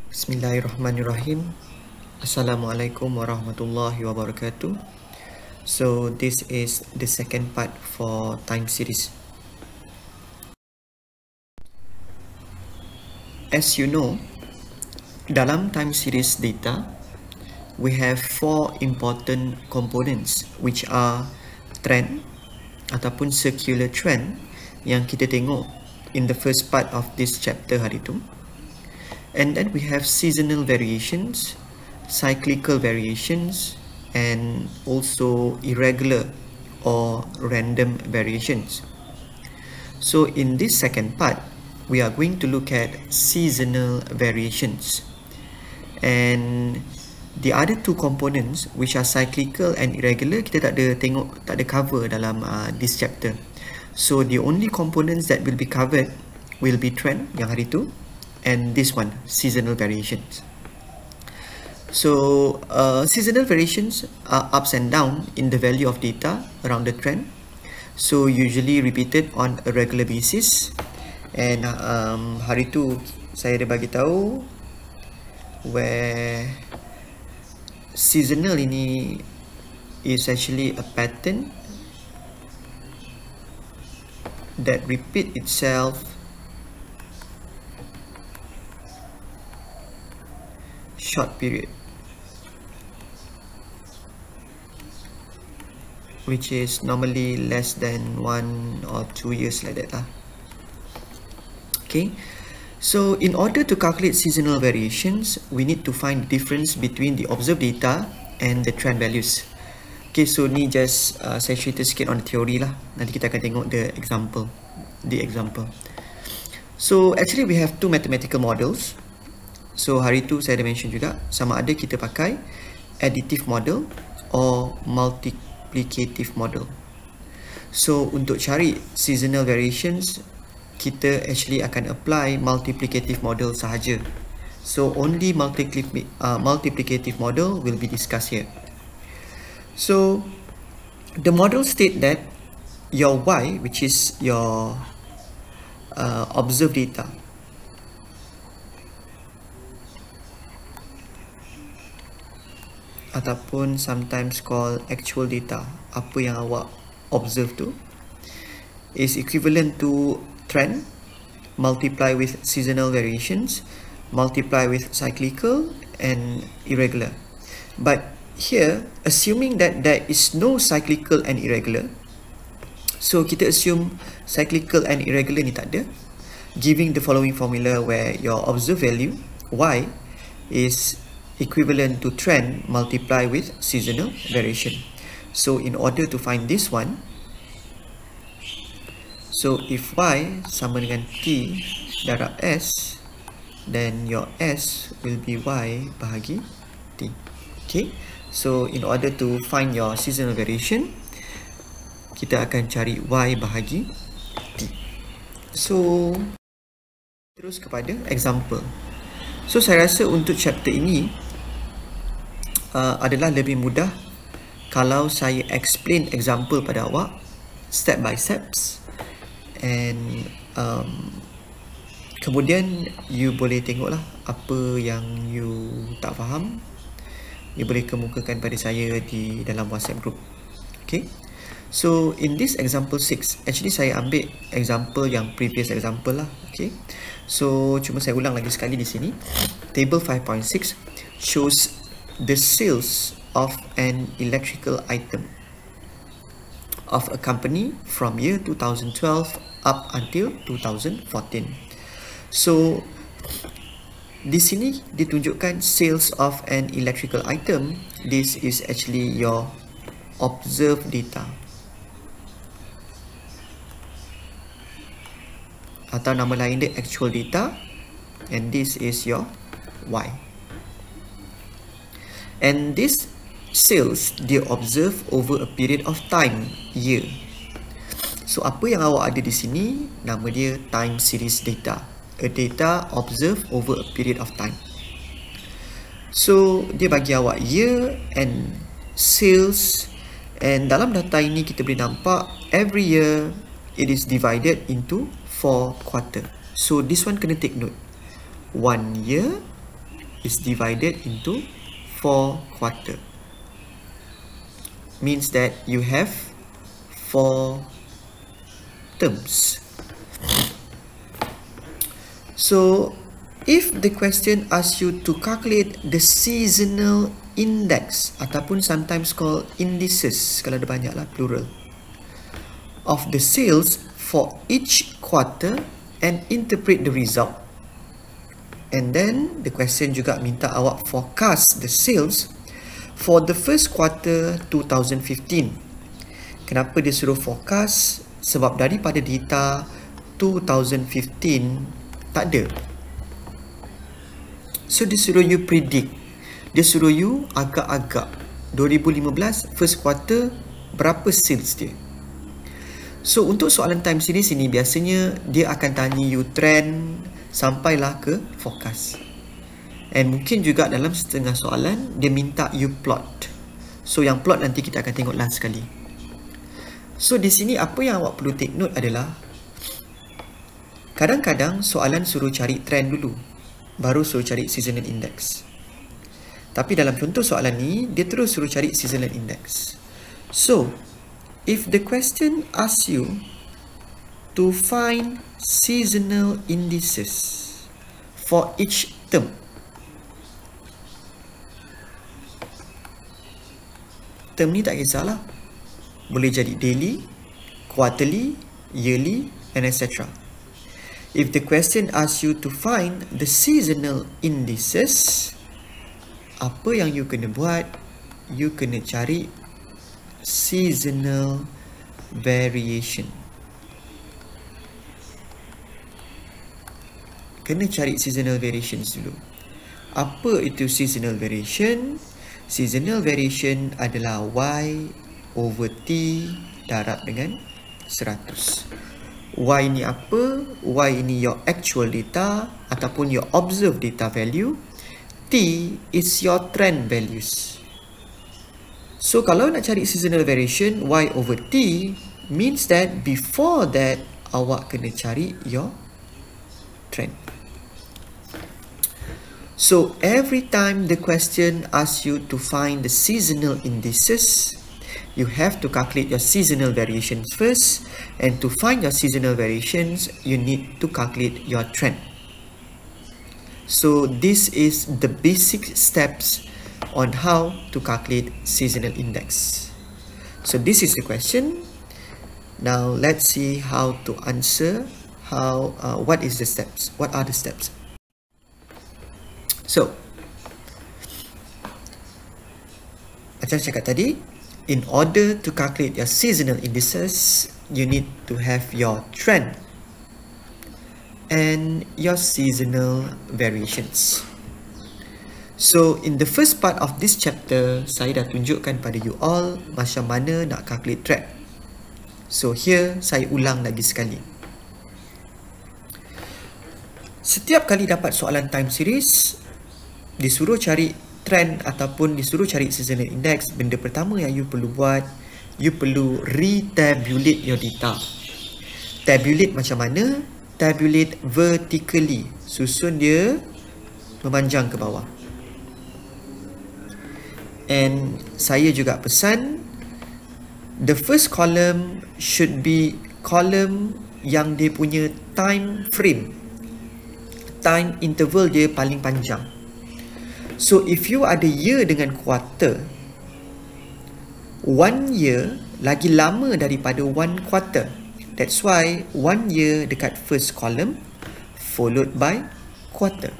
Bismillahirrahmanirrahim. Assalamualaikum warahmatullahi wabarakatuh. So this is the second part for time series. As you know, dalam time series data, we have four important components which are trend ataupun circular trend yang kita tengok in the first part of this chapter hari tu. And then we have seasonal variations, cyclical variations, and also irregular or random variations. So in this second part, we are going to look at seasonal variations. And the other two components, which are cyclical and irregular, kita tak ada cover dalam this chapter. So the only components that will be covered will be trend yang hari tu, and this one, seasonal variations. So seasonal variations are ups and down in the value of data around the trend, so usually repeated on a regular basis. And hari tu saya ada bagi tahu where seasonal ini is actually a pattern that repeat itself short period, which is normally less than 1 or 2 years, like that lah. Okay, so in order to calculate seasonal variations, we need to find the difference between the observed data and the trend values. Okay, so ni just saya cerita sikit on the theory lah. Nanti kita akan tengok the example. So actually we have two mathematical models. So hari tu saya ada mention juga, sama ada kita pakai additive model or multiplicative model. So untuk cari seasonal variations, kita actually akan apply multiplicative model sahaja. So only multiplicative model will be discussed here. So the model state that your y, which is your observed data, ataupun sometimes called actual data, apa yang awak observe tu, is equivalent to trend multiply with seasonal variations multiply with cyclical and irregular. But here, assuming that there is no cyclical and irregular, so kita assume cyclical and irregular ni tak ada, giving the following formula where your observed value y is equivalent to trend multiply with seasonal variation. So in order to find this one, so if y sama dengan t darab s, then your s will be y bahagi t. Okay, so in order to find your seasonal variation, kita akan cari y bahagi t. So terus kepada example. So saya rasa untuk chapter ini adalah lebih mudah kalau saya explain example pada awak step by steps, and kemudian you boleh tengoklah apa yang you tak faham, you boleh kemukakan pada saya di dalam WhatsApp group. Okay, so in this example 6, actually saya ambil example yang previous example lah. Okay, so cuma saya ulang lagi sekali di sini. Table 5.6 shows the sales of an electrical item of a company from year 2012 up until 2014. So di sini ditunjukkan sales of an electrical item. This is actually your observed data, atau nama lain dia actual data, and this is your y. And this sales dia observe over a period of time, year. So apa yang awak ada di sini, nama dia time series data, a data observed over a period of time. So dia bagi awak year and sales, and dalam data ini kita boleh nampak every year it is divided into 4 quarter. So this one kena take note, 1 year, is divided into 4 quarter. Means that you have 4 terms. So if the question asks you to calculate the seasonal index ataupun sometimes called indices, kalau ada banyak lah, plural, of the sales for each quarter and interpret the result. And then the question juga minta awak forecast the sales for the first quarter 2015. Kenapa dia suruh forecast? Sebab daripada data 2015 tak ada. So dia suruh you predict. Dia suruh you agak-agak 2015 first quarter berapa sales dia. So untuk soalan time series ini biasanya dia akan tanya you trend sampailah ke forecast. And mungkin juga dalam setengah soalan dia minta you plot. So yang plot nanti kita akan tengok last sekali. So di sini apa yang awak perlu take note adalah kadang-kadang soalan suruh cari trend dulu, baru suruh cari seasonal index. Tapi dalam contoh soalan ni dia terus suruh cari seasonal index. So if the question asks you to find seasonal indices for each term, term ni tak kisahlah, boleh jadi daily, quarterly, yearly and etc. If the question asks you to find the seasonal indices, apa yang you kena buat? You kena cari seasonal variation. Kena cari seasonal variations dulu. Apa itu seasonal variation? Seasonal variation adalah Y over T darab dengan 100. Y ini apa? Y ini your actual data ataupun your observed data value. T is your trend values. So kalau nak cari seasonal variation Y over T means that before that awak kena cari your trend. So every time the question asks you to find the seasonal indices, you have to calculate your seasonal variations first, and to find your seasonal variations, you need to calculate your trend. So this is the basic steps on how to calculate seasonal index. So this is the question. Now let's see how to answer. What is the steps? What are the steps? So, macam cakap tadi, in order to calculate your seasonal indices, you need to have your trend and your seasonal variations. So, in the first part of this chapter, saya dah tunjukkan pada you all macam mana nak calculate trend. So, here saya ulang lagi sekali. Setiap kali dapat soalan time series, disuruh cari trend ataupun disuruh cari seasonal index, benda pertama yang you perlu buat, you perlu retabulate your data. Tabulate macam mana? Tabulate vertically, susun dia memanjang ke bawah. And saya juga pesan, the first column should be column yang dia punya time frame, time interval dia paling panjang. So if you ada year dengan quarter, 1 year lagi lama daripada 1 quarter. That's why 1 year dekat first column followed by quarter.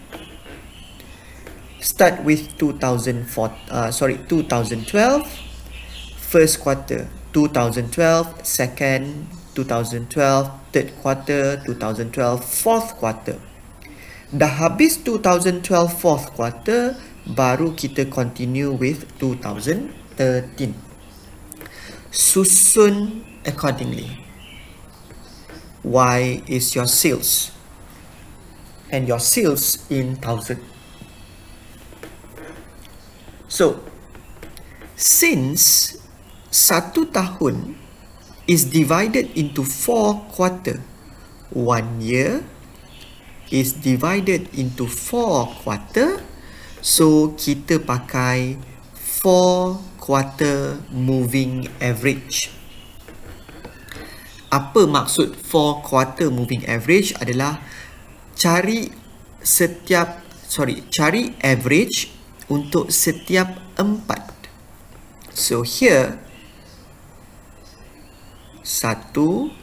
Start with 2012, first quarter, 2012, second, 2012, third quarter, 2012, fourth quarter. Dah habis 2012 fourth quarter, baru kita continue with 2013. Susun accordingly. Y is your sales, and your sales in thousand. So, since 1 tahun is divided into 4 quarter, 1 year is divided into 4 quarter, So kita pakai 4 quarter moving average. Apa maksud 4 quarter moving average? Adalah cari average untuk setiap 4. So here 1, 2,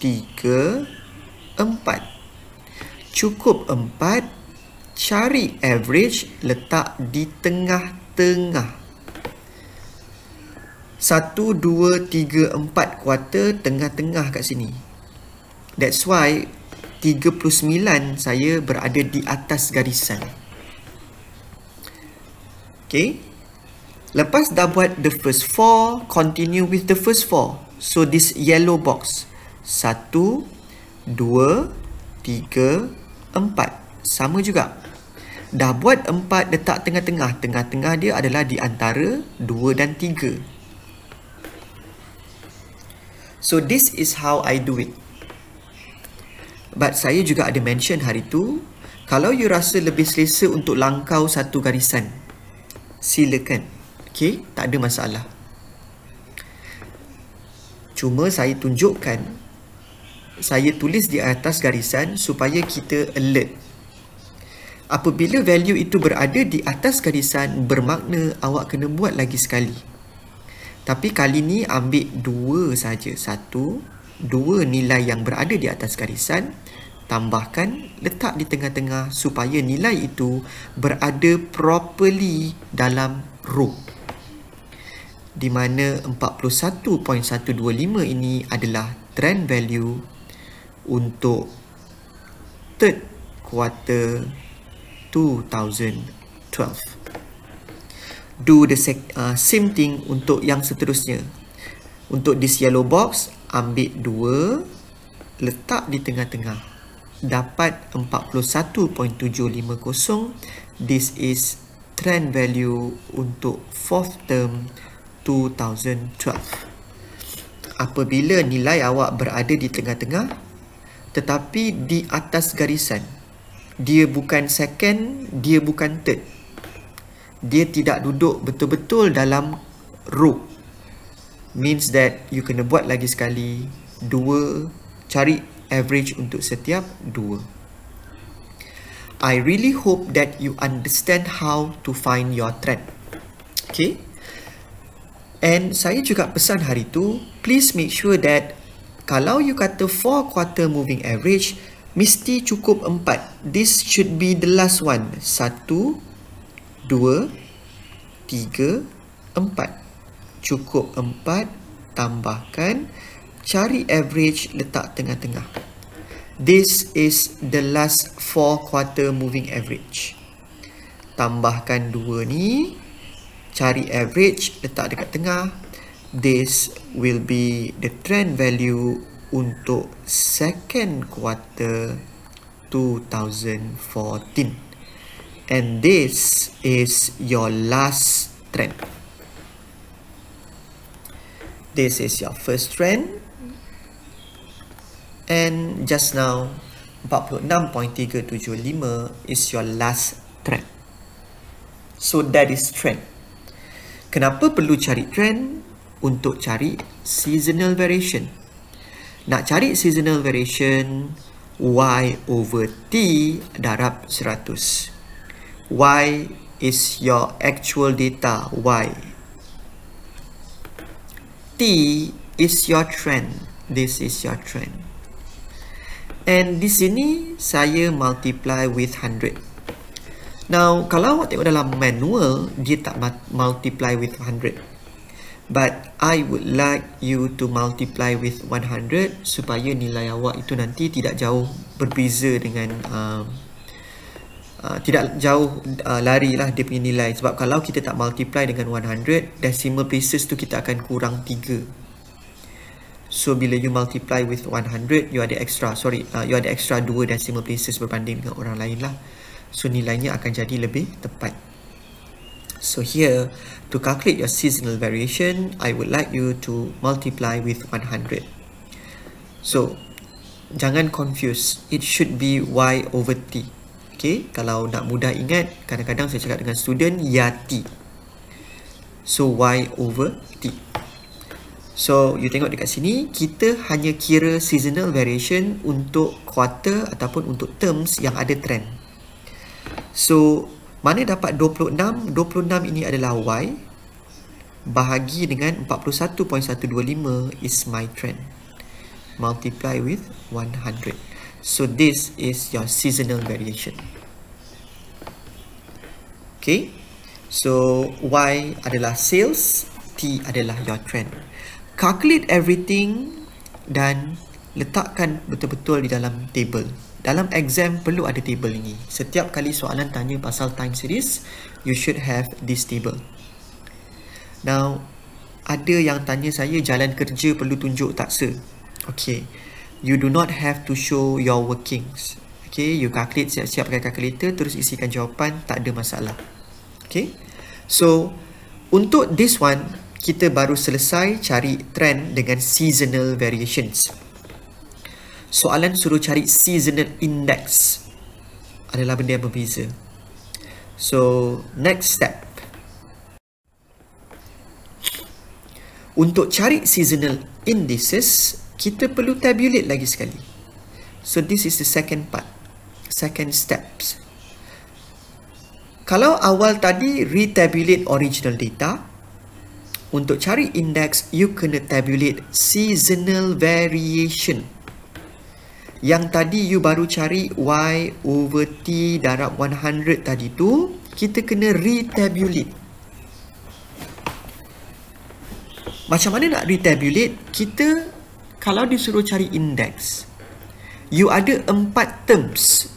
3, 4. Cukup 4, cari average, letak di tengah-tengah. 1, 2, 3, 4 kuarter tengah-tengah kat sini. That's why 39 saya berada di atas garisan. Okay. Lepas dah buat the first 4, continue with the first 4. So this yellow box. 1, 2, 3, 4. Sama juga. Dah buat 4, letak tengah-tengah. Tengah-tengah dia adalah di antara 2 dan 3. So this is how I do it. But saya juga ada mention hari tu, kalau you rasa lebih selesa untuk langkau satu garisan, silakan. Okay, tak ada masalah. Cuma saya tunjukkan, saya tulis di atas garisan supaya kita alert. Apabila value itu berada di atas garisan, bermakna awak kena buat lagi sekali. Tapi kali ni ambil 2 saja. 1, 2 nilai yang berada di atas garisan, tambahkan, letak di tengah-tengah supaya nilai itu berada properly dalam row. Di mana 41.125 ini adalah trend value untuk third quarter 2012. Do the same thing untuk yang seterusnya. Untuk this yellow box, ambil 2, letak di tengah-tengah. Dapat 41.750. This is trend value untuk fourth term 2012. Apabila nilai awak berada di tengah-tengah tetapi di atas garisan, dia bukan second, dia bukan third, dia tidak duduk betul-betul dalam row, means that you kena buat lagi sekali 2, cari average untuk setiap 2. I really hope that you understand how to find your trend. Okay? And saya juga pesan hari tu, please make sure that kalau you kata 4 quarter moving average, mesti cukup 4. This should be the last one. 1, 2, 3, 4. Cukup 4, tambahkan, cari average, letak tengah-tengah. This is the last 4 quarter moving average. Tambahkan 2 ni, cari average, letak dekat tengah. This will be the trend value untuk second quarter 2014. And this is your last trend. This is your first trend. And just now, 46.375 is your last trend. So that is trend. Kenapa perlu cari trend? Untuk cari seasonal variation. Nak cari seasonal variation, Y over T darab 100. Y is your actual data, Y. T is your trend. This is your trend. And di sini saya multiply with 100. Now, kalau awak tengok dalam manual, dia tak multiply with 100. But I would like you to multiply with 100 supaya nilai awak itu nanti tidak jauh berbeza dengan tidak jauh larilah dia punya nilai. Sebab kalau kita tak multiply dengan 100, decimal places tu kita akan kurang 3. So bila you multiply with 100, you ada extra, you ada extra 2 decimal places berbanding dengan orang lain lah. So nilainya akan jadi lebih tepat. So here, to calculate your seasonal variation, I would like you to multiply with 100. So, jangan confuse. It should be Y over T. Okay, kalau nak mudah ingat, kadang-kadang saya cakap dengan student YAT. So Y over T. So you tengok dekat sini, kita hanya kira seasonal variation untuk quarter ataupun untuk terms yang ada trend. So mana dapat 26? 26 ini adalah Y bahagi dengan 41.125 is my trend. Multiply with 100. So this is your seasonal variation. Okay. So Y adalah sales, T adalah your trend. Calculate everything dan letakkan betul-betul di dalam table. Dalam exam perlu ada table ini. Setiap kali soalan tanya pasal time series, you should have this table. Now, ada yang tanya saya jalan kerja perlu tunjuk tak se? Okay, you do not have to show your workings. Okay, you calculate siap-siap pakai calculator, terus isikan jawapan, tak ada masalah. Okay, so untuk this one, kita baru selesai cari trend dengan seasonal variations. Soalan suruh cari seasonal index adalah benda yang berbeza. So, next step. Untuk cari seasonal indices, kita perlu tabulate lagi sekali. So, this is the second part. Second steps. Kalau awal tadi retabulate original data, untuk cari index, you kena tabulate seasonal variation. Yang tadi you baru cari Y over T darab 100 tadi tu, kita kena retabulate. Macam mana nak retabulate? Kita kalau disuruh cari index, you ada 4 terms,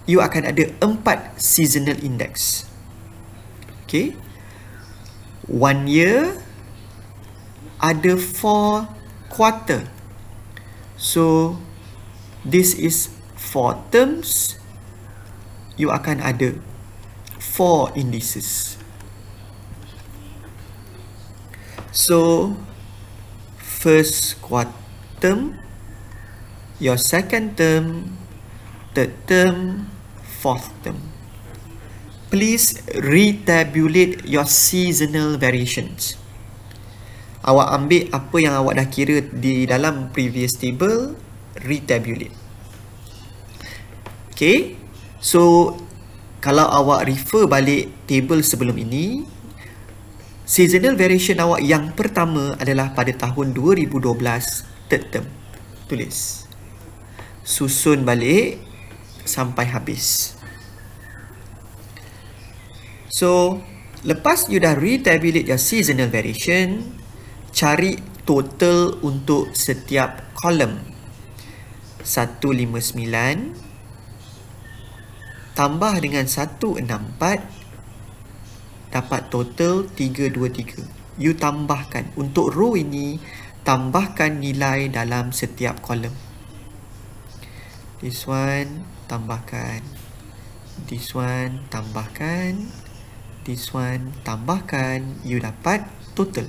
you akan ada 4 seasonal index. Okay, 1 year ada 4 quarter. So this is 4 terms, you akan ada 4 indices. So first quarter, your second term, third term, fourth term. Please retabulate your seasonal variations. Awak ambil apa yang awak dah kira di dalam previous table, retabulate. Okay, so kalau awak refer balik table sebelum ini, seasonal variation awak yang pertama adalah pada tahun 2012 third term. Tulis. Susun balik sampai habis. So, lepas you dah retabulate your seasonal variation, cari total untuk setiap column. 159 tambah dengan 164 dapat total 323. You tambahkan. Untuk row ini, tambahkan nilai dalam setiap kolom. This one, tambahkan. This one, tambahkan. This one, tambahkan. You dapat total.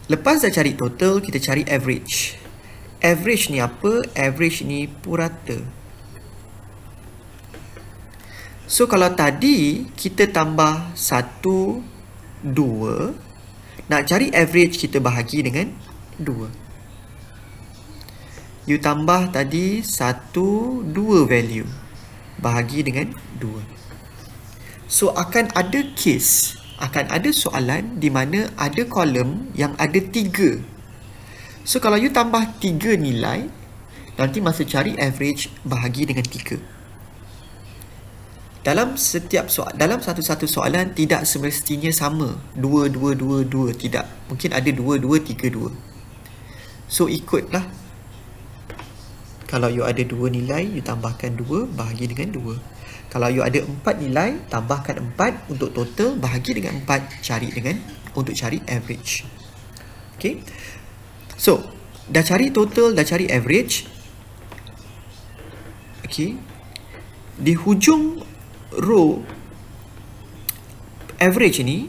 Lepas dah cari total, kita cari average. Average ni apa? Average ni purata. So, kalau tadi kita tambah 1, 2, nak cari average kita bahagi dengan 2. You tambah tadi 1, 2 value, bahagi dengan 2. So, akan ada case, akan ada soalan di mana ada kolom yang ada 3. So, kalau you tambah 3 nilai, nanti masa cari average bahagi dengan 3. Dalam setiap soalan, dalam satu-satu soalan tidak semestinya sama 2, 2, 2, 2, tidak. Mungkin ada 2, 2, 3, 2. So ikutlah. Kalau you ada 2 nilai, you tambahkan 2 bahagi dengan 2. Kalau you ada 4 nilai, tambahkan 4 untuk total, bahagi dengan 4 cari dengan untuk cari average. Okay. So, dah cari total, dah cari average. Okay. Di hujung row average ini,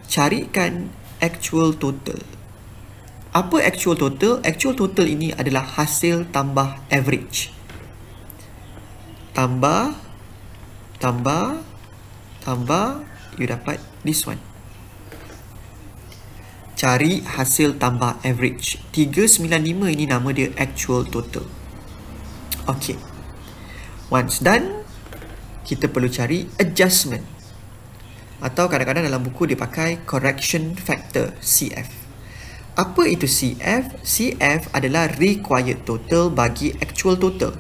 carikan actual total. Apa actual total? Actual total ini adalah hasil tambah average. tambah, you dapat this one. Cari hasil tambah average. 395 ini nama dia actual total. Okay. Once done, kita perlu cari adjustment. Atau kadang-kadang dalam buku dia pakai correction factor, CF. Apa itu CF? CF adalah required total bagi actual total.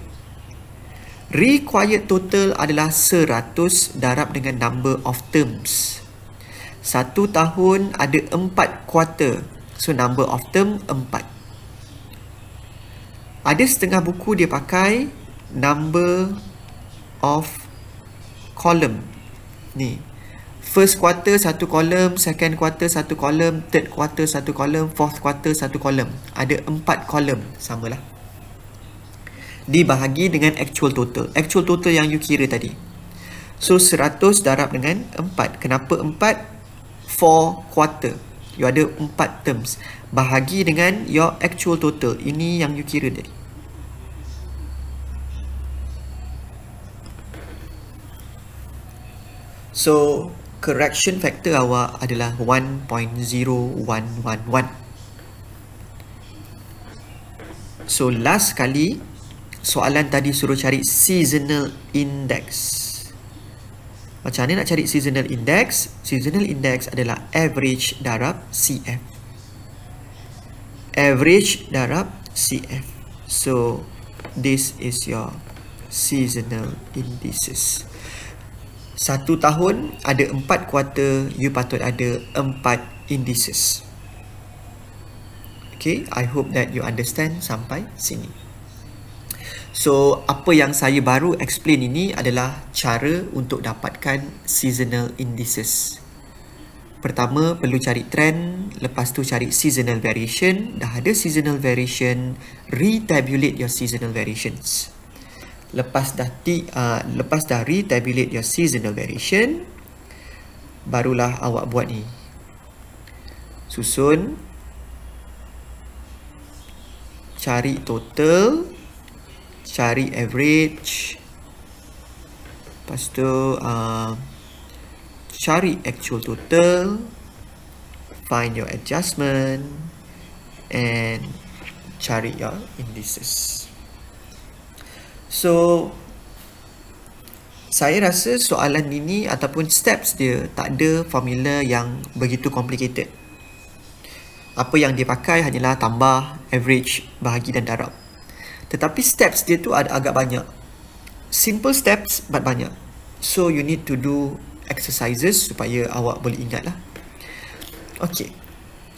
Required total adalah 100 darab dengan number of terms. 1 tahun ada 4 kuarter. So number of term 4. Ada setengah buku dia pakai number of column. Ni. First quarter 1 column, second quarter 1 column, third quarter 1 column, fourth quarter 1 column. Ada 4 column. Samalah. Dibahagi dengan actual total. Actual total yang you kira tadi. So 100 darab dengan 4. Kenapa 4? 4 quarter. You ada 4 terms. Bahagi dengan your actual total. Ini yang you kira tadi. So, correction factor awak adalah 1.0111. So, last kali, soalan tadi suruh cari seasonal index. Macam mana nak cari seasonal index? Seasonal index adalah average darab CF. Average darab CF. So, this is your seasonal indices. 1 tahun ada 4 kuarter, you patut ada 4 indices. Okay, I hope that you understand sampai sini. So, apa yang saya baru explain ini adalah cara untuk dapatkan seasonal indices. Pertama, perlu cari trend. Lepas tu cari seasonal variation. Dah ada seasonal variation, retabulate your seasonal variations. Lepas dah retabulate your seasonal variation, barulah awak buat ni. Susun. Cari total. Cari average. Lepas tu cari actual total. Find your adjustment. And cari your indices. So, saya rasa soalan ini ataupun steps dia tak ada formula yang begitu complicated. Apa yang dia pakai hanyalah tambah, average, bahagi dan darab. Tetapi steps dia tu ada agak banyak. Simple steps but banyak. So you need to do exercises supaya awak boleh ingat lah. Okay.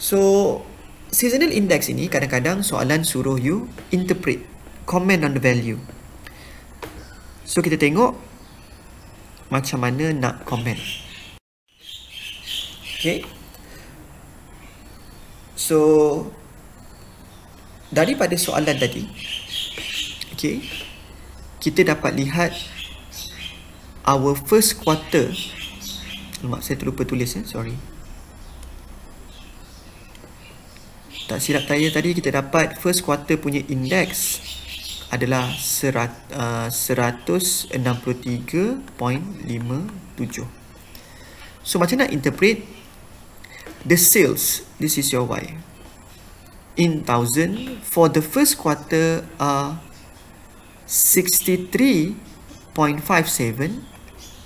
So seasonal index ini kadang-kadang soalan suruh you interpret, comment on the value. So kita tengok macam mana nak comment. Okay. So daripada soalan tadi, okay, kita dapat lihat our first quarter. Saya terlupa tulis sorry. Tak silap saya tadi kita dapat first quarter punya index adalah 163.57. So macam nak interpret the sales? This is your Y. In thousand, for the first quarter are 63.57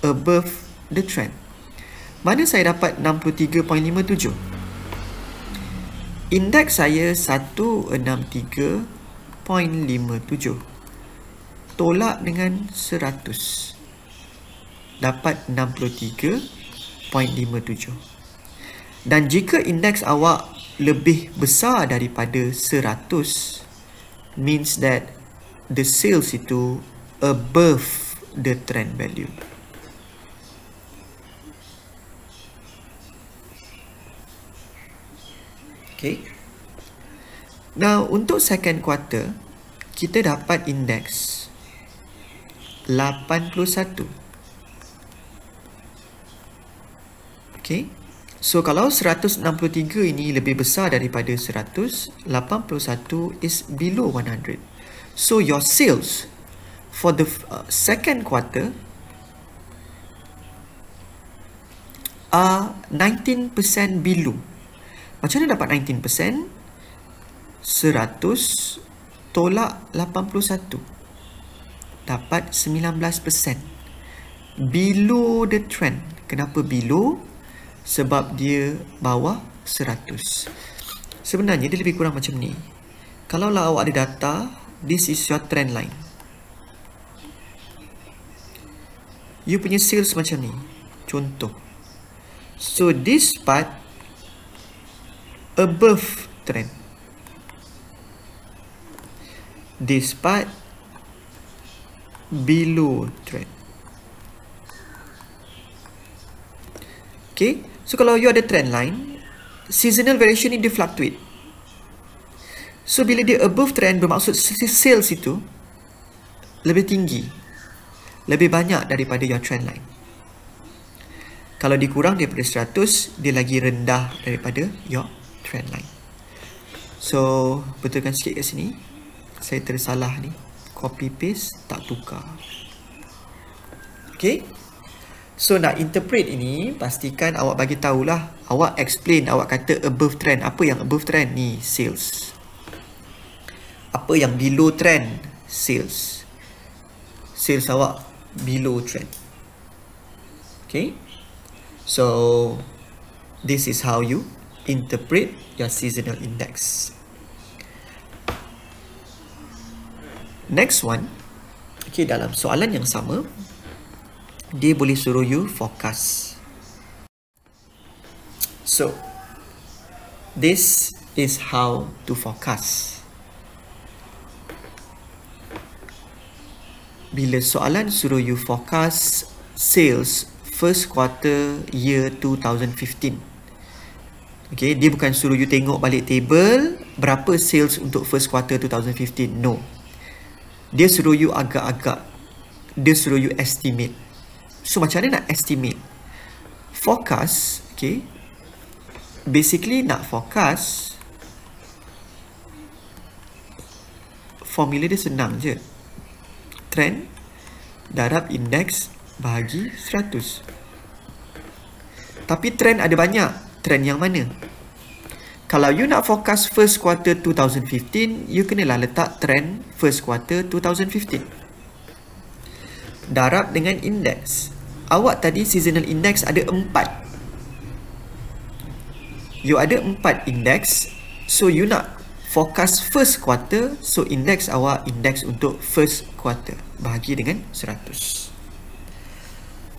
above the trend. Mana saya dapat 63.57? Indeks saya 163.57. Tolak dengan 100. Dapat 63.57. Dan jika indeks awak lebih besar daripada 100, means that the sales itu above the trend value. Okay. Now, untuk second quarter, kita dapat indeks 81. Okay. So, kalau 163 ini lebih besar daripada 100, 81 is below 100. So, your sales for the second quarter are 19% below. Macam mana dapat 19%? 100 tolak 81. Dapat 19%. Below the trend. Kenapa below? Sebab dia bawah 100. Sebenarnya dia lebih kurang macam ni. Kalaulah awak ada data, this is your trend line. You punya sales macam ni. Contoh. So this part above trend. This part below trend. Okay, so kalau you ada trend line, seasonal variation ni dia fluctuate. So bila dia above trend, bermaksud sales itu lebih tinggi, lebih banyak daripada your trend line. Kalau dikurang daripada 100, dia lagi rendah daripada your trend line. So betulkan sikit kat sini. Saya tersalah ni, copy paste tak tukar. Okay, so nak interpret ini, pastikan awak bagi tahulah, awak explain, awak kata above trend. Apa yang above trend ni? Sales. Apa yang below trend? Sales. Sales awak below trend. Okay, so this is how you interpret your seasonal index. Next one, okay, dalam soalan yang sama, dia boleh suruh you forecast. So, this is how to forecast. Bila soalan suruh you forecast sales first quarter year 2015. Okay, dia bukan suruh you tengok balik table berapa sales untuk first quarter 2015. No. Dia suruh you agak-agak. Dia suruh you estimate. So macam mana nak estimate? Forecast, okay. Basically nak forecast, formula dia senang je. Trend darab indeks bahagi 100. Tapi trend ada banyak. Trend yang mana? Kalau you nak forecast first quarter 2015, you kenalah letak trend first quarter 2015. Darab dengan indeks. Awak tadi seasonal index ada 4. You ada 4 indeks. So you nak forecast first quarter. So indeks awak indeks untuk first quarter. Bahagi dengan 100.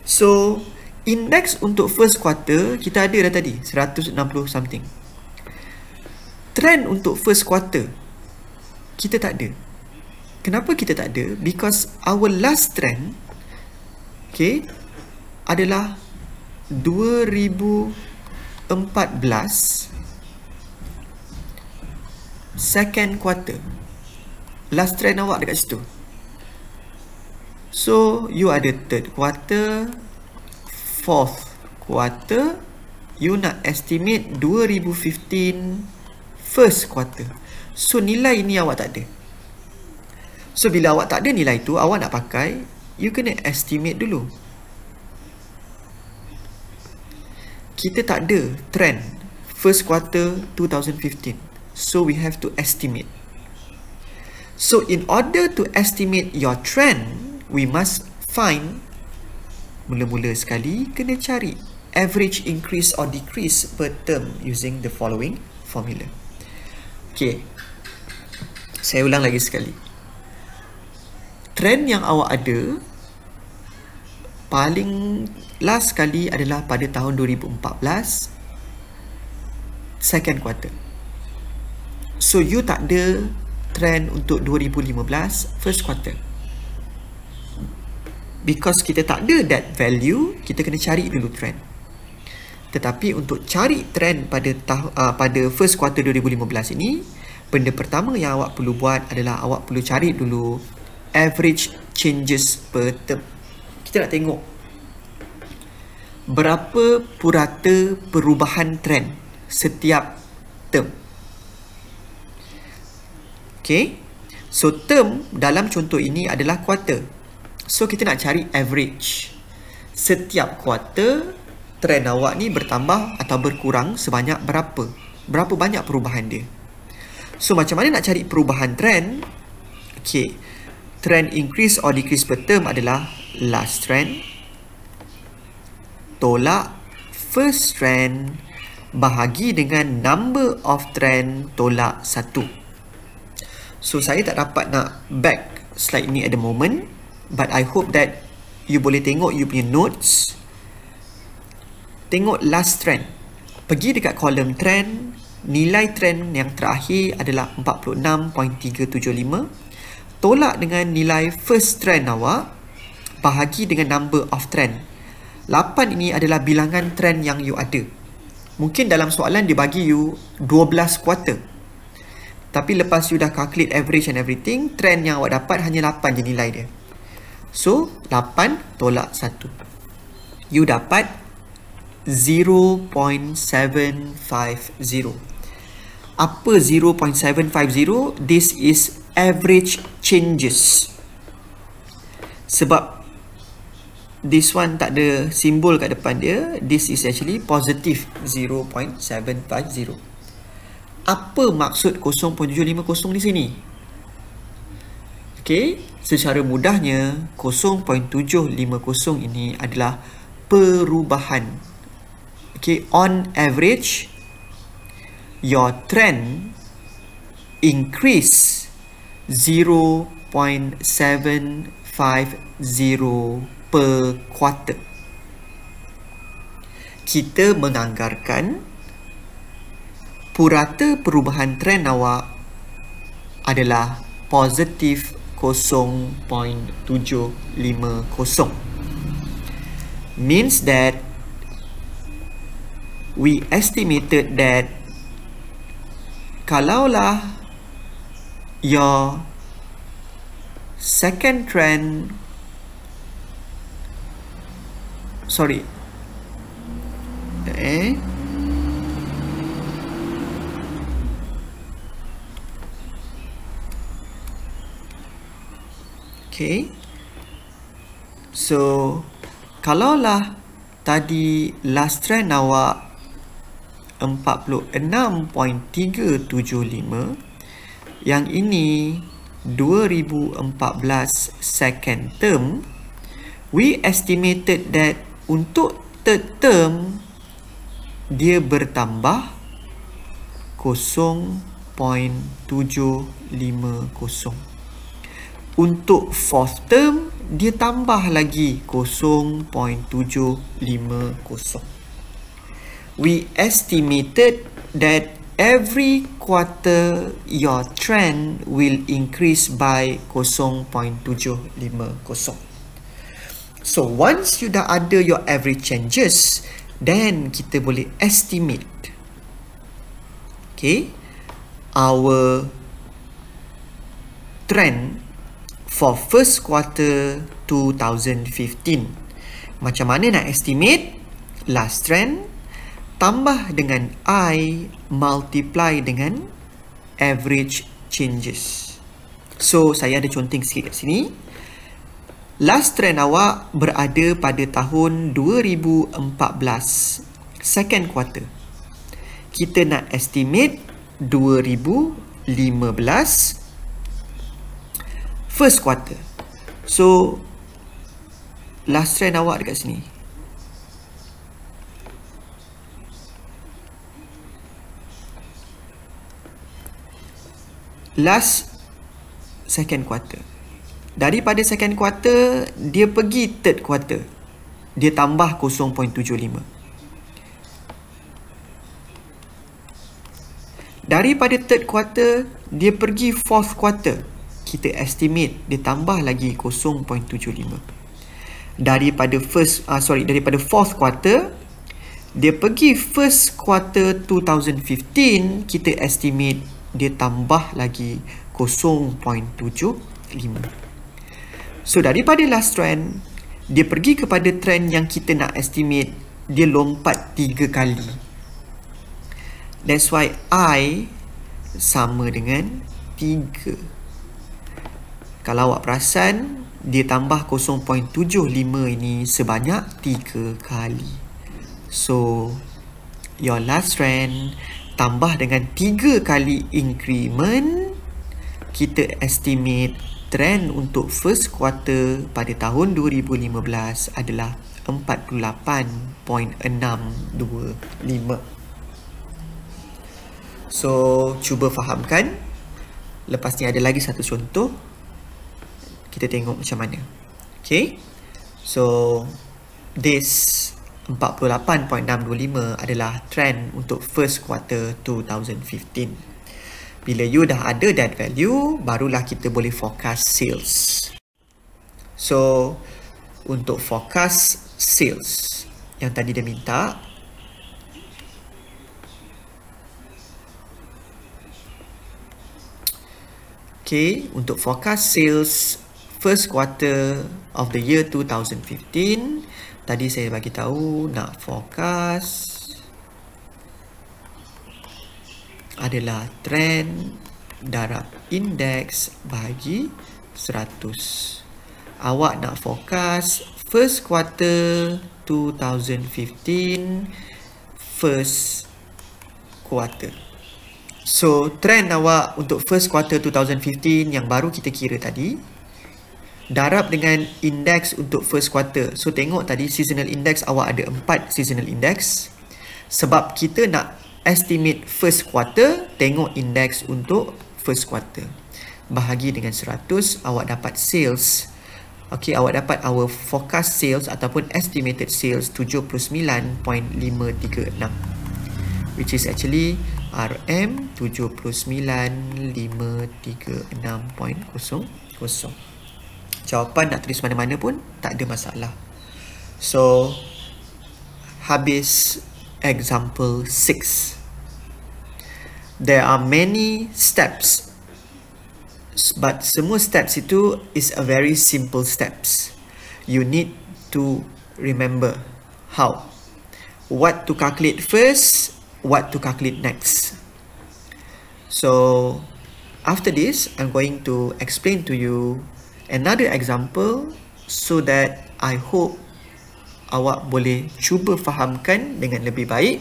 So indeks untuk first quarter kita ada dah tadi 160 something. Trend untuk first quarter kita tak ada. Kenapa kita tak ada? Because our last trend, okay, adalah 2014 second quarter. Last trend awak dekat situ. So you ada third quarter, fourth quarter. You nak estimate 2015 first quarter. So nilai ni awak tak ada. So bila awak tak ada nilai tu, awak nak pakai, you kena estimate dulu. Kita tak ada trend first quarter 2015. So we have to estimate. So in order to estimate your trend, we must find, mula-mula sekali kena cari average increase or decrease per term using the following formula. Okay, saya ulang lagi sekali. Trend yang awak ada paling last sekali adalah pada tahun 2014 second quarter. So you tak ada trend untuk 2015 first quarter. Because kita tak ada that value, kita kena cari dulu trend. Tetapi untuk cari trend pada first quarter 2015 ini, benda pertama yang awak perlu buat adalah awak perlu cari dulu average changes per term. Kita nak tengok berapa purata perubahan trend setiap term. Okay, So term dalam contoh ini adalah quarter. So kita nak cari average. Setiap quarter trend awak ni bertambah atau berkurang sebanyak berapa? Berapa banyak perubahan dia? So macam mana nak cari perubahan trend? Okay, trend increase or decrease per term adalah last trend tolak first trend bahagi dengan number of trend tolak 1. So saya tak dapat nak back slide ni at the moment, but I hope that you boleh tengok you punya notes. Tengok last trend. Pergi dekat kolom trend, nilai trend yang terakhir adalah 46.375. Tolak dengan nilai first trend awak bahagi dengan number of trend. 8 ini adalah bilangan trend yang you ada. Mungkin dalam soalan dia bagi you 12 quarter. Tapi lepas you dah calculate average and everything, trend yang awak dapat hanya 8 je nilai dia. So, 8 tolak 1. You dapat 0.750. Apa 0.750? This is average changes. Sebab this one tak ada simbol kat depan dia, this is actually positive 0.750. Apa maksud 0.750 di sini? Okay, secara mudahnya 0.750 ini adalah perubahan. Okay, on average your trend increase 0.750 per quarter. Kita menganggarkan purata perubahan trend awak adalah positif 0.750. Means that we estimated that kalaulah your second trend, okay, so kalaulah tadi last trend awak 46.375, yang ini 2014 second term, we estimated that untuk third term dia bertambah 0.750. Untuk fourth term dia tambah lagi 0.750. We estimated that every quarter your trend will increase by 0.750. So once you dah ada your average changes, then kita boleh estimate, okay, our trend for first quarter 2015. Macam mana nak estimate? Last trend tambah dengan I multiply dengan average changes. So saya ada conteng sikit kat sini. Last trend awak berada pada tahun 2014 second quarter. Kita nak estimate 2015 first quarter. So last trend awak dekat sini. Last second quarter. Daripada second quarter dia pergi third quarter, dia tambah 0.75. Daripada third quarter dia pergi fourth quarter, kita estimate dia tambah lagi 0.75. Daripada fourth quarter dia pergi first quarter 2015, kita estimate dia tambah lagi 0.75. So daripada last trend dia pergi kepada trend yang kita nak estimate, dia lompat 3 kali. That's why I sama dengan 3. Kalau awak perasan, dia tambah 0.75 ini sebanyak 3 kali. So, your last trend tambah dengan 3 kali increment, kita estimate trend untuk first quarter pada tahun 2015 adalah 48.625. So, cuba fahamkan. Lepas ni ada lagi satu contoh. Kita tengok macam mana. Okay. So, this 48.625 adalah trend untuk first quarter 2015. Bila you dah ada that value, barulah kita boleh forecast sales. So, untuk forecast sales yang tadi dia minta, okay, untuk forecast sales first quarter of the year 2015, tadi saya bagi tahu nak forecast adalah trend darab indeks bahagi 100. Awak nak forecast first quarter 2015 first quarter. So, trend awak untuk first quarter 2015 yang baru kita kira tadi, darab dengan indeks untuk first quarter. So, tengok tadi seasonal index awak ada 4 seasonal index. Sebab kita nak estimate first quarter, tengok indeks untuk first quarter. Bahagi dengan 100, awak dapat sales. Okay, awak dapat our forecast sales ataupun estimated sales 79.536. Which is actually RM 79,536.00. Jawapan nak tulis mana-mana pun tak ada masalah. So, habis example 6. There are many steps, but semua steps itu is a very simple steps. You need to remember how, what to calculate first, what to calculate next. So, after this, I'm going to explain to you another example so that I hope awak boleh cuba fahamkan dengan lebih baik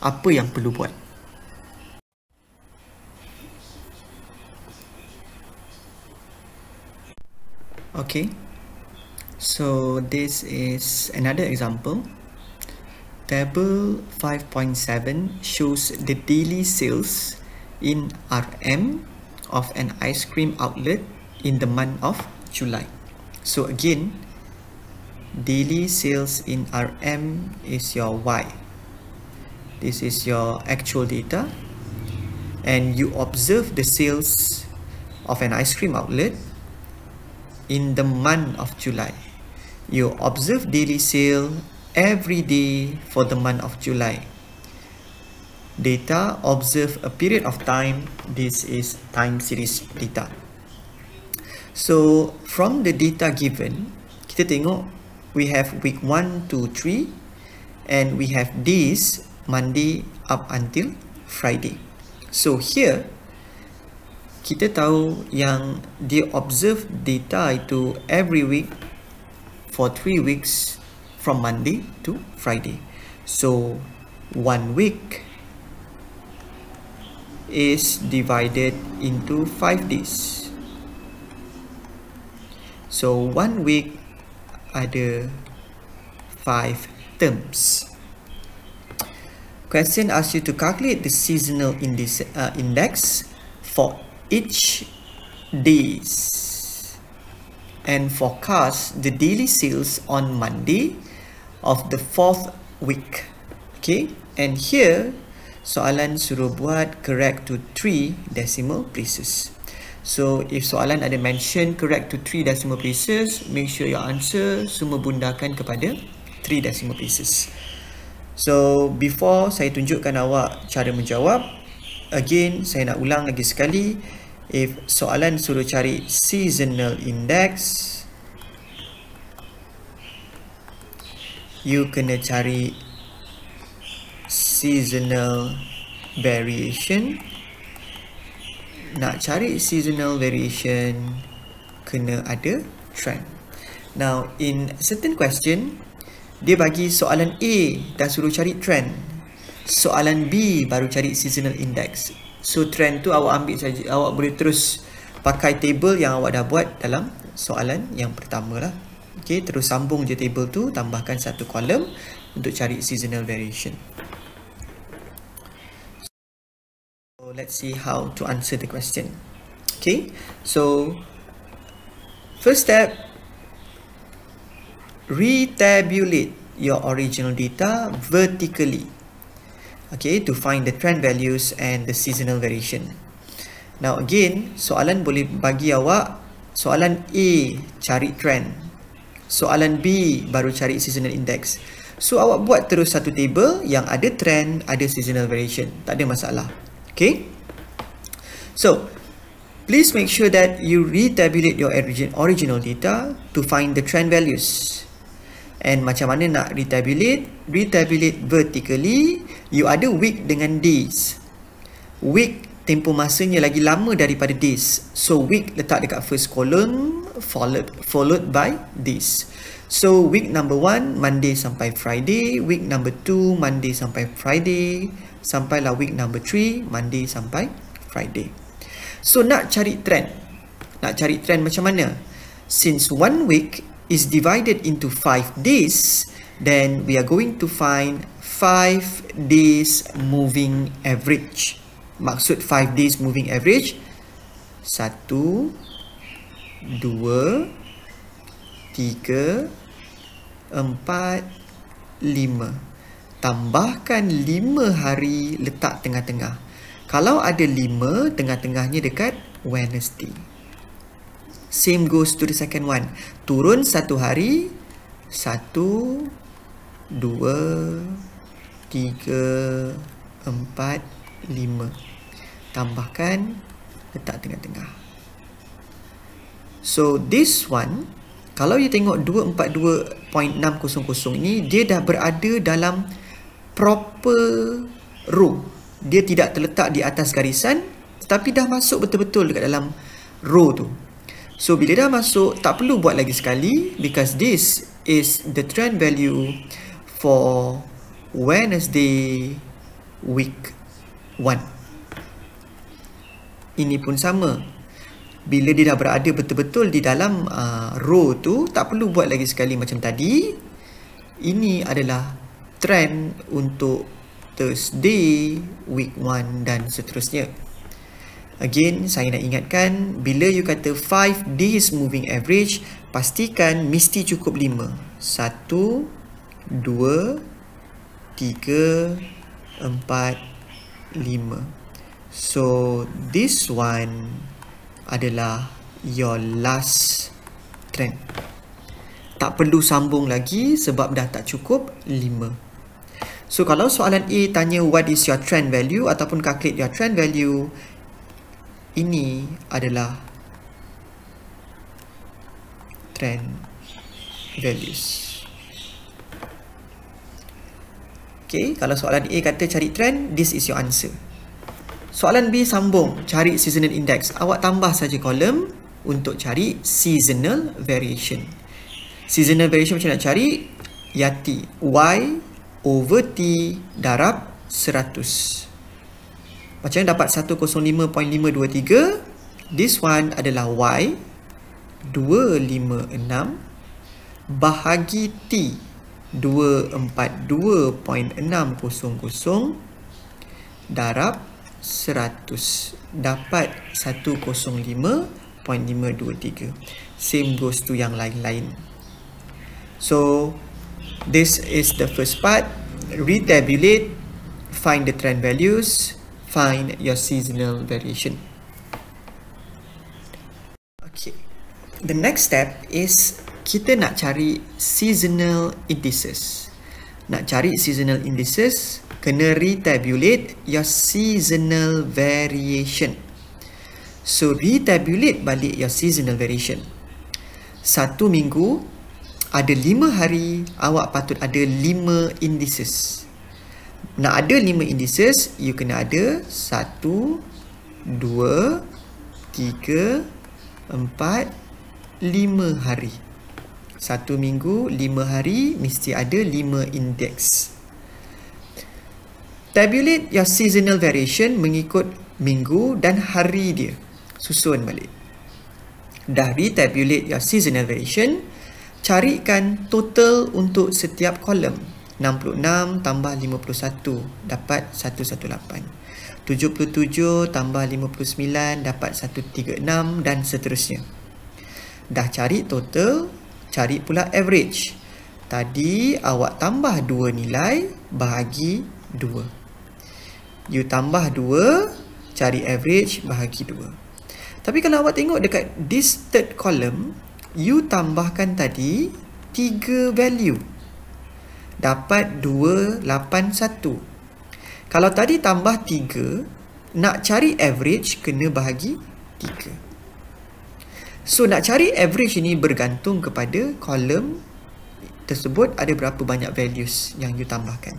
apa yang perlu buat. Okay, so this is another example. Table 5.7 shows the daily sales in RM of an ice cream outlet in the month of July. So again, daily sales in RM is your Y. This is your actual data, and you observe the sales of an ice cream outlet in the month of July. You observe daily sale every day for the month of July. Data, observe a period of time. This is time series data. So, from the data given, kita tengok we have week 1 to 3 and we have days Monday up until Friday. So, here kita tahu yang dia observe data itu every week for 3 weeks from Monday to Friday. So, 1 week is divided into 5 days. So, 1 week ada 5 terms. Question asks you to calculate the seasonal index for each days and forecast the daily sales on Monday of the 4th week. Okay, and here soalan suruh buat correct to 3 decimal places. So if soalan ada mention correct to 3 decimal places, make sure your answer semua bundakan kepada 3 decimal places. So before saya tunjukkan awak cara menjawab, again saya nak ulang lagi sekali. If soalan suruh cari seasonal index, you kena cari seasonal variation. Nak cari seasonal variation, kena ada trend. Now, in certain question, dia bagi soalan A dah suruh cari trend. Soalan B baru cari seasonal index. So, trend tu awak ambil saja. Awak boleh terus pakai table yang awak dah buat dalam soalan yang pertama lah. Okay, terus sambung je table tu, tambahkan satu kolom untuk cari seasonal variation. So, let's see how to answer the question. Okay, so first step, retabulate your original data vertically, okay, to find the trend values and the seasonal variation. Now again, soalan boleh bagi awak, soalan A cari trend, soalan B baru cari seasonal index. So awak buat terus satu table yang ada trend, ada seasonal variation, tak ada masalah. Okay, so please make sure that you retabulate your original data to find the trend values. And macam mana nak retabulate? Retabulate vertically. You ada week dengan days. Week tempoh masanya lagi lama daripada days. So week letak dekat first column, followed by days. So week number 1 Monday sampai Friday, week number 2 Monday sampai Friday, sampailah week number 3 Monday sampai Friday. So nak cari trend. Nak cari trend macam mana? Since 1 week is divided into 5 days, then we are going to find 5 days moving average. Maksud 5 days moving average, 1, 2, 3, 4, 5. Tambahkan 5 hari letak tengah-tengah. Kalau ada 5, tengah-tengahnya dekat Wednesday. Same goes to the second one. Turun 1 hari, 1, 2, 3, 4, 5. Tambahkan, letak tengah-tengah. So, this one, kalau you tengok 242.600 ni, dia dah berada dalam proper row. Dia tidak terletak di atas garisan, tetapi dah masuk betul-betul dekat dalam row tu. So, bila dah masuk, tak perlu buat lagi sekali, because this is the trend value for Wednesday week 1. Ini pun sama. Bila dia dah berada betul-betul di dalam row tu, tak perlu buat lagi sekali macam tadi. Ini adalah trend untuk Thursday, week 1 dan seterusnya. Again, saya nak ingatkan, bila you kata 5 days moving average, pastikan mesti cukup 5. 1, 2, 3, 4, 5. So, this one adalah your last trend. Tak perlu sambung lagi sebab dah tak cukup 5. So, kalau soalan A tanya what is your trend value ataupun calculate your trend value, ini adalah trend values. Okay, kalau soalan A kata cari trend, this is your answer. Soalan B sambung, cari seasonal index. Awak tambah saja kolom untuk cari seasonal variation. Seasonal variation macam nak cari? Yati Y over T darab 100. Macam mana dapat 105.523? This one adalah Y 256 bahagi T 242.600 darab 100. Dapat 105.523. Same goes to yang lain-lain. So, this is the first part. Retabulate, find the trend values, find your seasonal variation. Okay. The next step is kita nak cari seasonal indices. Nak cari seasonal indices, kena retabulate your seasonal variation. So, retabulate balik your seasonal variation. 1 minggu, ada 5 hari, awak patut ada 5 indices. Nak ada 5 indices, you kena ada 1, 2, 3, 4, 5 hari. 1 minggu 5 hari mesti ada 5 indeks. Tabulate your seasonal variation mengikut minggu dan hari dia. Susun balik. Dah retabulate your seasonal variation, carikan total untuk setiap kolom. 66 tambah 51 dapat 118. 77 tambah 59 dapat 136 dan seterusnya. Dah cari total, cari pula average. Tadi awak tambah 2 nilai bahagi 2. You tambah 2, cari average bahagi 2. Tapi kalau awak tengok dekat this third column, you tambahkan tadi 3 value. Dapat 281. Kalau tadi tambah 3, nak cari average kena bahagi 3. So nak cari average ini bergantung kepada kolom tersebut ada berapa banyak values yang you tambahkan.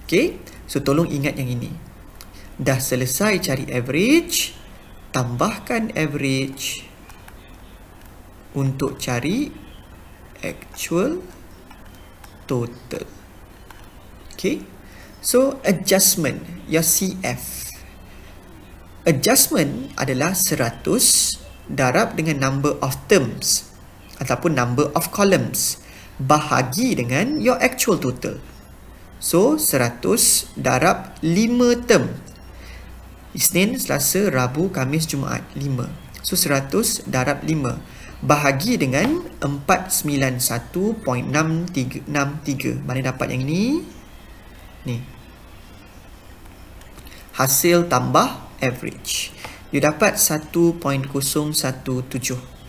Okay, so tolong ingat yang ini. Dah selesai cari average, tambahkan average untuk cari actual total. Okay, so adjustment, your CF. Adjustment adalah 100 darab dengan number of terms ataupun number of columns bahagi dengan your actual total. So 100 darab 5 term. Isnin, Selasa, Rabu, Khamis, Jumaat 5. So 100 darab 5 bahagi dengan 491.63. Mana dapat yang ni? Ni. Hasil tambah average. You dapat 1.017.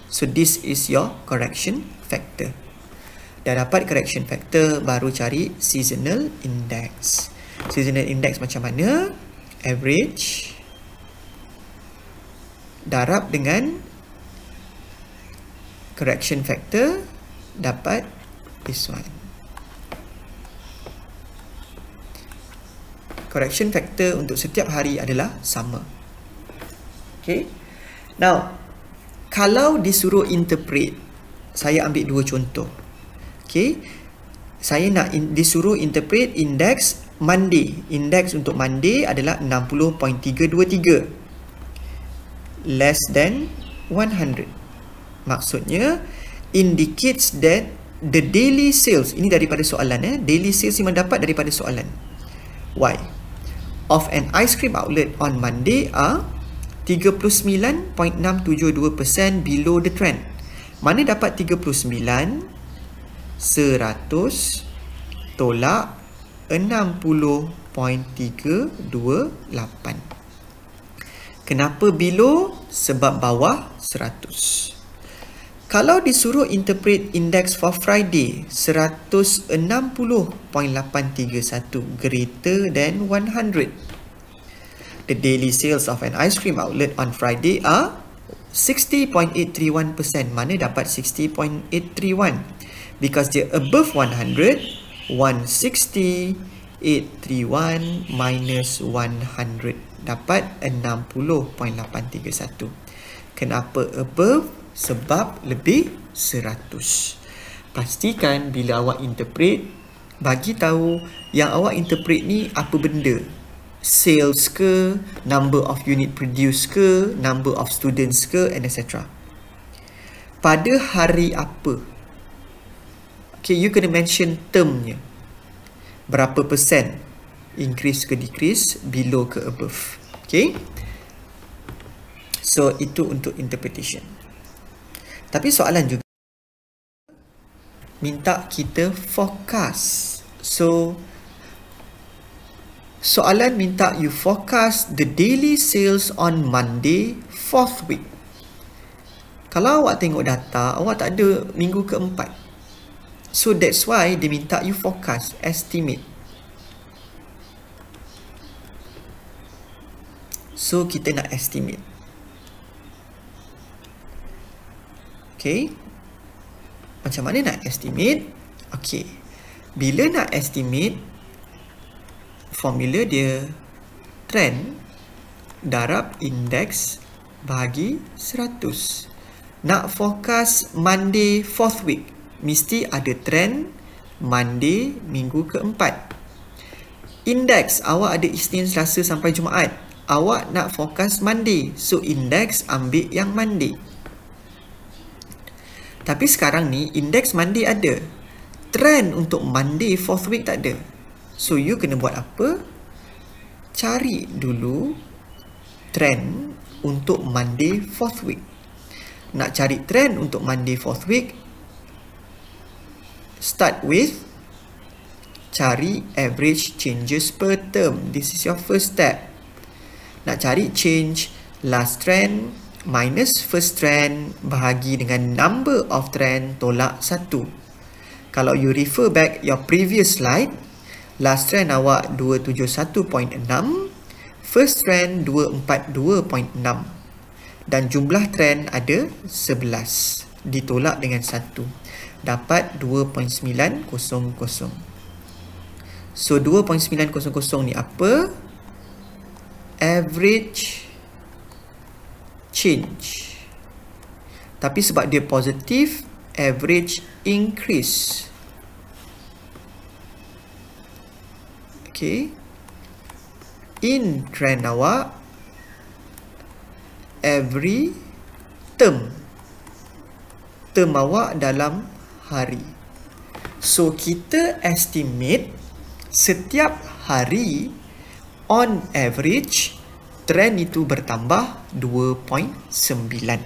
So this is your correction factor. Dah dapat correction factor, baru cari seasonal index. Seasonal index macam mana? Average darab dengan correction factor, dapat this one. Correction factor untuk setiap hari adalah sama. Okay. Now, kalau disuruh interpret, saya ambil 2 contoh. Okay. Saya nak disuruh interpret indeks Monday. Indeks untuk Monday adalah 60.323. Less than 100. Maksudnya, indicates that the daily sales, ini daripada soalan, daily sales yang mendapat daripada soalan. Why? Of an ice cream outlet on Monday are 39.672% below the trend. Mana dapat 39? 100 tolak 60.328. Kenapa below? Sebab bawah 100. Kalau disuruh interpret index for Friday, 160.831 greater than 100. The daily sales of an ice cream outlet on Friday are 60.831%. Mana dapat 60.831? Because dia above 100, 160.831 minus 100 dapat 60.831. Kenapa above? Sebab lebih 100. Pastikan bila awak interpret, bagi tahu yang awak interpret ni apa benda. Sales ke, number of unit produced ke, number of students ke, and etc. Pada hari apa? Okay, you kena mention termnya. Berapa persen? Increase ke decrease, below ke above. Okay? So, itu untuk interpretation. Tapi soalan juga minta kita forecast. So, soalan minta you forecast the daily sales on Monday, 4th week. Kalau awak tengok data, awak tak ada minggu keempat. So, that's why dia minta you forecast, estimate. So, kita nak estimate. Okay. Macam mana nak estimate? Okay. Bila nak estimate, formula dia trend darab indeks bahagi 100. Nak forecast Monday 4th week, mesti ada trend Monday minggu keempat. Index, awak ada Isnin, Selasa sampai Jumaat. Awak nak forecast Monday, so index ambil yang Monday. Tapi sekarang ni index Monday ada, trend untuk Monday 4th week tak ada. So you kena buat apa? Cari dulu trend untuk Monday 4th week. Nak cari trend untuk Monday 4th week, start with cari average changes per term. This is your first step. Nak cari change last trend minus first trend bahagi dengan number of trend tolak 1. Kalau you refer back your previous slide, last trend awak 271.6, first trend 242.6 dan jumlah trend ada 11 ditolak dengan 1, dapat 2.900. So 2.900 ni apa? Average change. Tapi sebab dia positif, average increase. Okay. In trend awak, every term. Term awak dalam hari. So kita estimate setiap hari on average trend itu bertambah 2.9.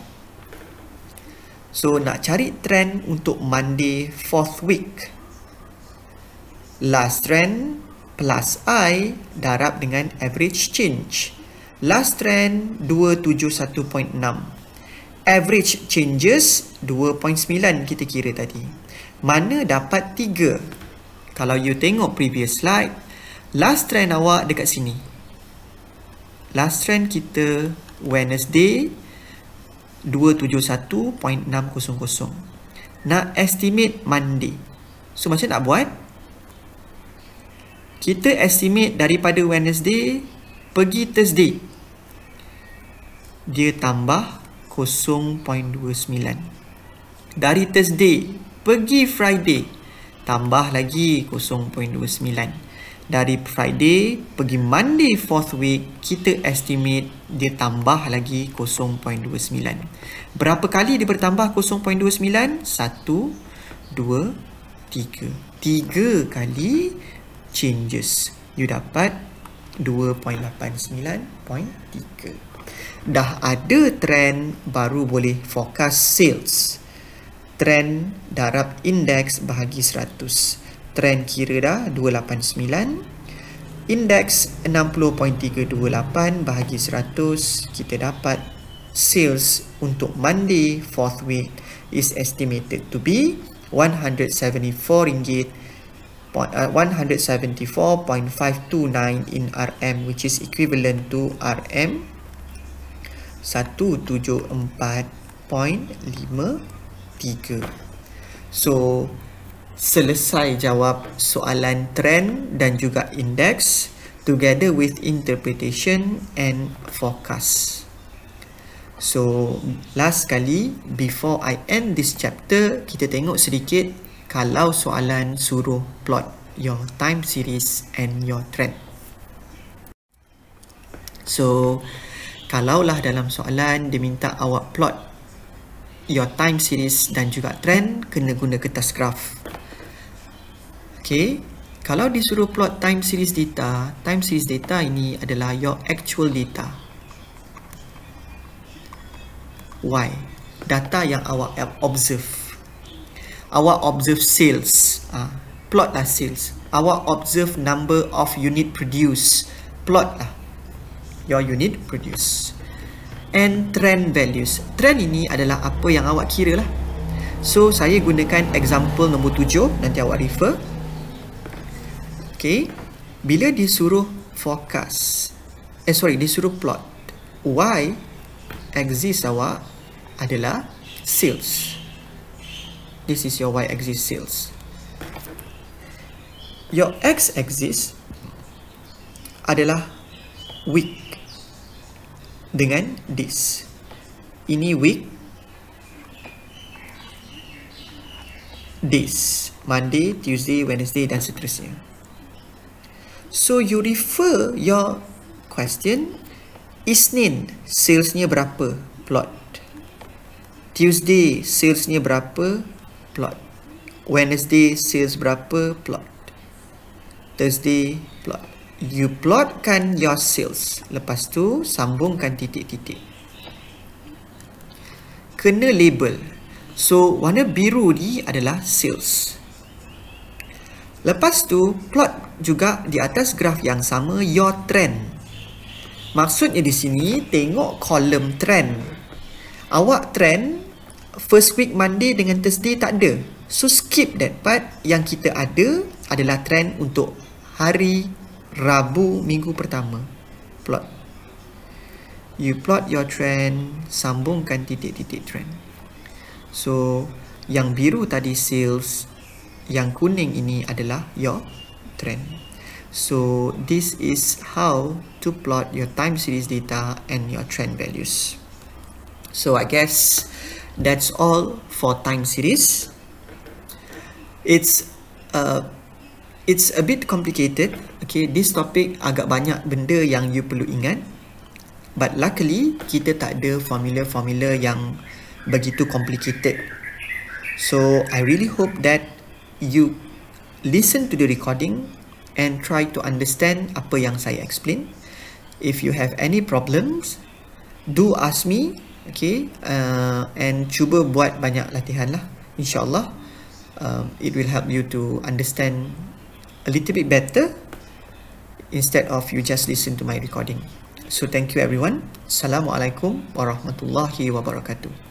So nak cari trend untuk Monday 4th week, last trend plus I darab dengan average change. Last trend 271.6, average changes 2.9 kita kira tadi. Mana dapat 3? Kalau you tengok previous slide, last trend awak dekat sini. Last trend kita Wednesday 271.600. Nak estimate Monday. So macam nak buat? Kita estimate daripada Wednesday pergi Thursday. Dia tambah 0.29. Dari Thursday pergi Friday, tambah lagi 0.29. Dari Friday pergi Monday 4th week, kita estimate dia tambah lagi 0.29. Berapa kali dia bertambah 0.29? 1, 2, 3. 3 kali changes. You dapat 2.89.3. Dah ada trend, baru boleh forecast sales. Trend darab index bahagi 100. Trend kira dah 289. Index 60.328 bahagi 100. Kita dapat sales untuk Monday 4th week is estimated to be RM174.529 in RM, which is equivalent to RM 174.53. So selesai jawab soalan trend dan juga index together with interpretation and forecast. So last kali before I end this chapter, kita tengok sedikit kalau soalan suruh plot your time series and your trend. So kalaulah dalam soalan dia minta awak plot your time series dan juga trend, kena guna kertas graf. Okay, kalau disuruh plot time series data ini adalah your actual data. Y, data yang awak observe. Awak observe sales, plot lah sales. Awak observe number of unit produced, plot lah your unit produced. And trend values. Trend ini adalah apa yang awak kira lah. So saya gunakan example nombor 7, nanti awak refer. Okay, bila disuruh forecast, disuruh plot, Y axis awak adalah sales. This is your Y axis sales. Your X axis adalah week dengan this. Ini week, days. Monday, Tuesday, Wednesday dan seterusnya. So you refer your question. Isnin salesnya berapa? Plot. Tuesday salesnya berapa? Plot. Wednesday sales berapa? Plot. Thursday plot. You plotkan your sales. Lepas tu sambungkan titik-titik. Kena label. So warna biru ni adalah sales. Lepas tu plot juga di atas graf yang sama your trend. Maksudnya di sini tengok kolom trend. Awak trend first week Monday dengan Thursday tak ada. So skip that part. Yang kita ada adalah trend untuk hari Rabu minggu pertama. Plot. You plot your trend, sambungkan titik-titik trend. So yang biru tadi sales, yang kuning ini adalah your trend. So this is how to plot your time series data and your trend values. So I guess that's all for time series. It's a bit complicated. Okay, this topic agak banyak benda yang you perlu ingat. But luckily kita tak ada formula-formula yang begitu complicated. So I really hope that you listen to the recording and try to understand apa yang saya explain. If you have any problems, do ask me. Okay, and cuba buat banyak latihan lah. InsyaAllah, it will help you to understand a little bit better instead of you just listen to my recording. So thank you everyone. Assalamualaikum warahmatullahi wabarakatuh.